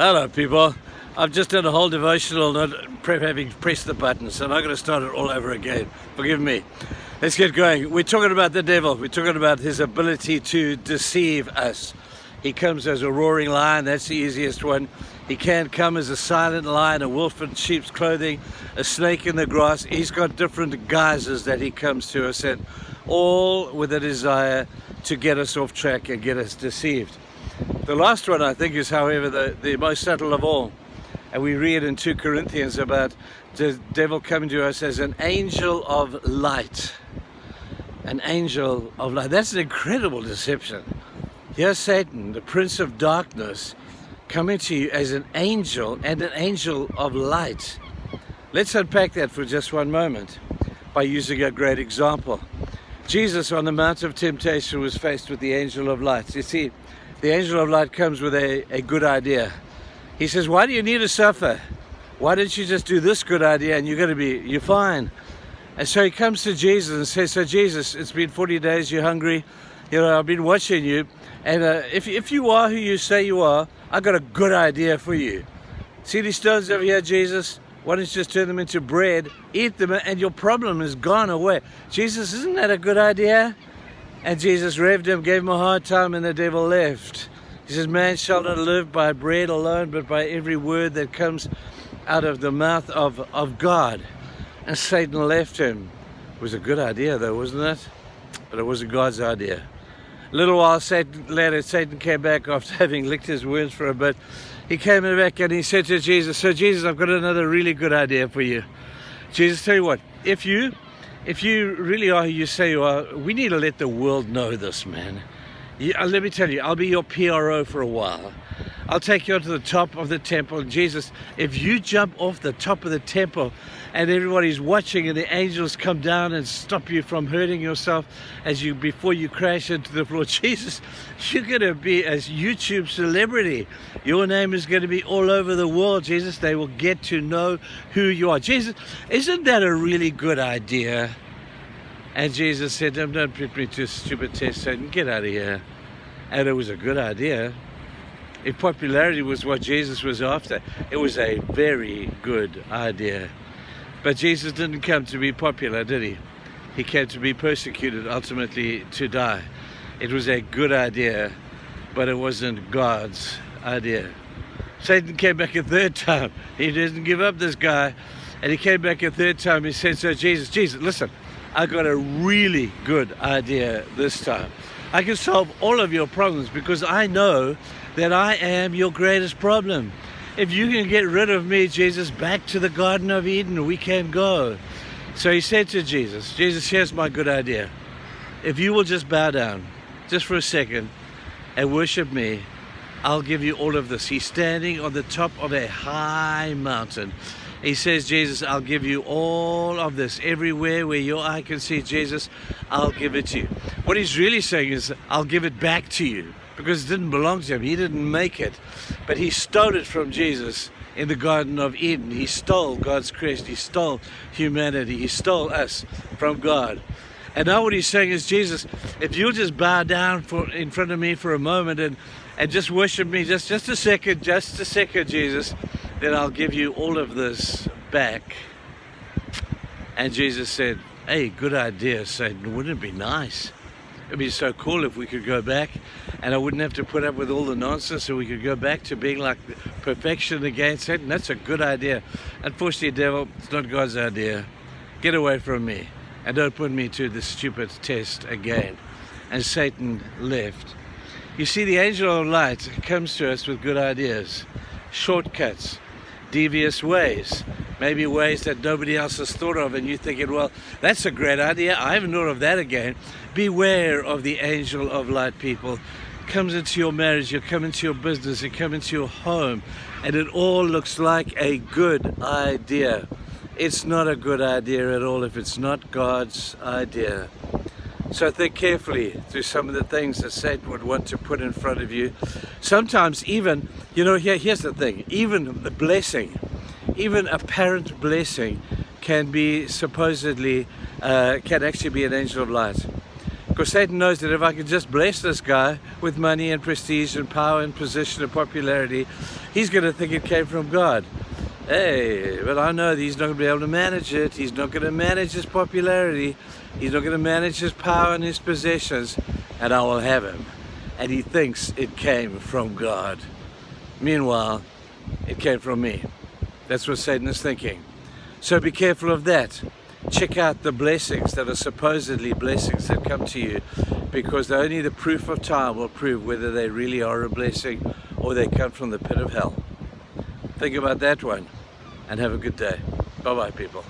Hello, people. I've just done a whole devotional, not having pressed the button, so I'm not going to start it all over again. Forgive me. Let's get going. We're talking about the devil. We're talking about his ability to deceive us. He comes as a roaring lion. That's the easiest one. He can come as a silent lion, a wolf in sheep's clothing, a snake in the grass. He's got different guises that he comes to us in, all with a desire to get us off track and get us deceived. The last one, I think, is, however, the most subtle of all. And we read in 2 Corinthians about the devil coming to us as an angel of light. An angel of light. That's an incredible deception. Here's Satan, the prince of darkness, coming to you as an angel and an angel of light. Let's unpack that for just one moment by using a great example. Jesus on the Mount of Temptation was faced with the angel of light. You see, the angel of light comes with a good idea. He says, why do you need to suffer? Why don't you just do this good idea and you're fine? And so he comes to Jesus and says, so Jesus, it's been 40 days, you're hungry. You know, I've been watching you. And if you are who you say you are, I've got a good idea for you. See these stones over here, Jesus? Why don't you just turn them into bread, eat them, and your problem is gone away. Jesus, isn't that a good idea? And Jesus revved him, gave him a hard time, and the devil left. He says, man shall not live by bread alone, but by every word that comes out of the mouth of God. And Satan left him. It was a good idea, though, wasn't it? But it wasn't God's idea. A little while later, Satan came back after having licked his wounds for a bit. He came back and he said to Jesus, so Jesus, I've got another really good idea for you. Jesus, tell you what, if you really are who you say you are, we need to let the world know this, man. Let me tell you, I'll be your PRO for a while. I'll take you to the top of the temple. Jesus, if you jump off the top of the temple and everybody's watching and the angels come down and stop you from hurting yourself before you crash into the floor, Jesus, you're going to be a YouTube celebrity. Your name is going to be all over the world, Jesus. They will get to know who you are. Jesus, isn't that a really good idea? And Jesus said, don't put me to a stupid test, Satan. Get out of here. And it was a good idea. If popularity was what Jesus was after, it was a very good idea. But Jesus didn't come to be popular, did he? He came to be persecuted, ultimately to die. It was a good idea, but it wasn't God's idea. Satan came back a third time. He didn't give up this guy. And he came back a third time. He said, so Jesus, listen, I got a really good idea this time. I can solve all of your problems because I know that I am your greatest problem. If you can get rid of me, Jesus, back to the Garden of Eden, we can go. So he said to Jesus, here's my good idea. If you will just bow down, just for a second, and worship me, I'll give you all of this. He's standing on the top of a high mountain. He says, Jesus, I'll give you all of this. Everywhere where your eye can see Jesus, I'll give it to you. What he's really saying is, I'll give it back to you, because it didn't belong to him. He didn't make it, but he stole it from Jesus in the Garden of Eden. He stole God's creation. He stole humanity. He stole us from God. And now what he's saying is, Jesus, if you'll just bow down in front of me for a moment and just worship me, just a second, Jesus, then I'll give you all of this back. And Jesus said, hey, good idea, Satan. Wouldn't it be nice? It'd be so cool if we could go back and I wouldn't have to put up with all the nonsense, so we could go back to being like perfection again. Satan, that's a good idea. Unfortunately, devil, it's not God's idea. Get away from me and don't put me to this stupid test again. And Satan left. You see, the angel of light comes to us with good ideas, shortcuts, devious ways, maybe ways that nobody else has thought of, and you're thinking, well, that's a great idea. I haven't thought of that again. Beware of the angel of light, people. Comes into your marriage, you come into your business, you come into your home, and it all looks like a good idea. It's not a good idea at all if it's not God's idea. So think carefully through some of the things that Satan would want to put in front of you. Sometimes even, here's the thing, even the blessing, even apparent blessing can be can actually be an angel of light. Because Satan knows that if I can just bless this guy with money and prestige and power and position and popularity, he's going to think it came from God. Hey, but I know that he's not going to be able to manage it. He's not going to manage his popularity. He's not going to manage his power and his possessions, and I will have him. And he thinks it came from God. Meanwhile, it came from me. That's what Satan is thinking. So be careful of that. Check out the blessings that are supposedly blessings that come to you, because only the proof of time will prove whether they really are a blessing or they come from the pit of hell. Think about that one and have a good day. Bye-bye, people.